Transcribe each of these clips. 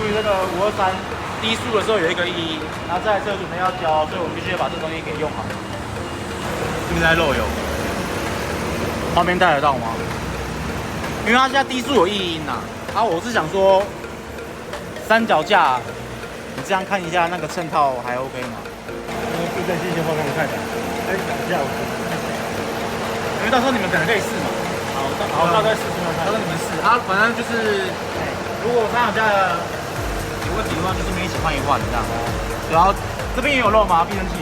处理这个523低速的时候有一个异音，然后这台车准备要交，所以我们必须要把这东西给用好。这边在漏油，画面带得到吗？因为它现在低速有异音呐，我是想说三脚架，你这样看一下那个衬套还 OK 吗？避震器先放上看一下，再讲一下我。因为到时候你们可能可以试嘛。好，到时候再试试看。到时候你们试，反正就是，如果三脚架有问题的话，就这边一起换一换这样。然后这边也有漏吗？避震器？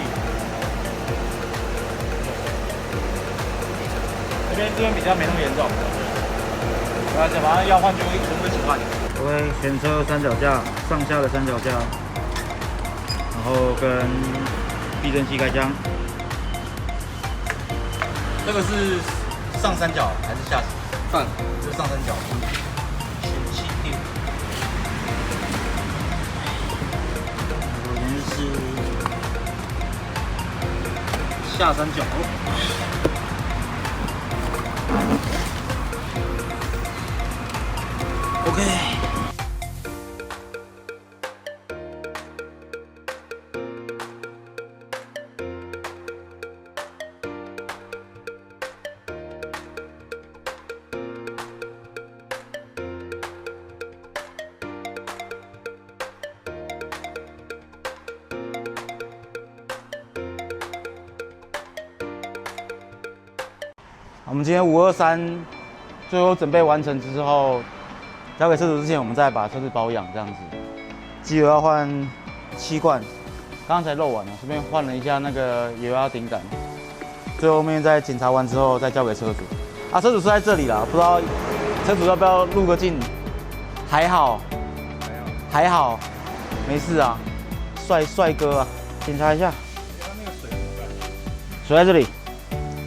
这边比较没那么严重。反正要换就全部一起换。OK， 选车三脚架，上下的三脚架，然后跟避震器开箱。这个是上三角还是下上？这是上三角。选气垫。这边是下三角。OK。我们今天523最后准备完成之后，交给车主之前，我们再把车子保养这样子。机油要换7罐，刚才漏完了，顺便换了一下那个油压顶杆。最后面在检查完之后再交给车主。车主是在这里啦，不知道车主要不要入个镜？还好，没事啊，帅哥啊，检查一下。那个水水在这里，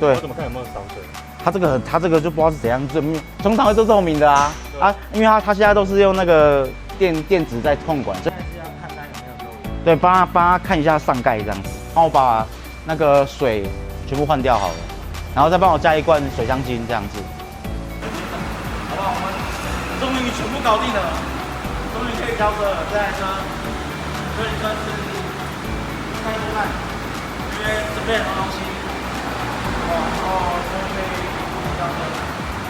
对。我怎么看有没有少水？它这个就不知道是怎样，通常会是透明的因为它现在都是用那个电子在控管，现在是要看它有没有漏油。对，帮他看一下上盖这样子，帮我把那个水全部换掉好了，然后再帮我加一罐水香精这样子。好不好？我们终于全部搞定了，终于可以交车了。这台车，所以算是开多看，因为准备很多东西，然后终于可以。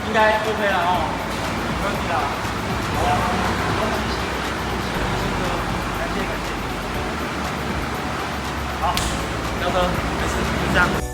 应该 OK 了没问题啦。好，恭喜新车，感谢。好，交车，没事，就这样。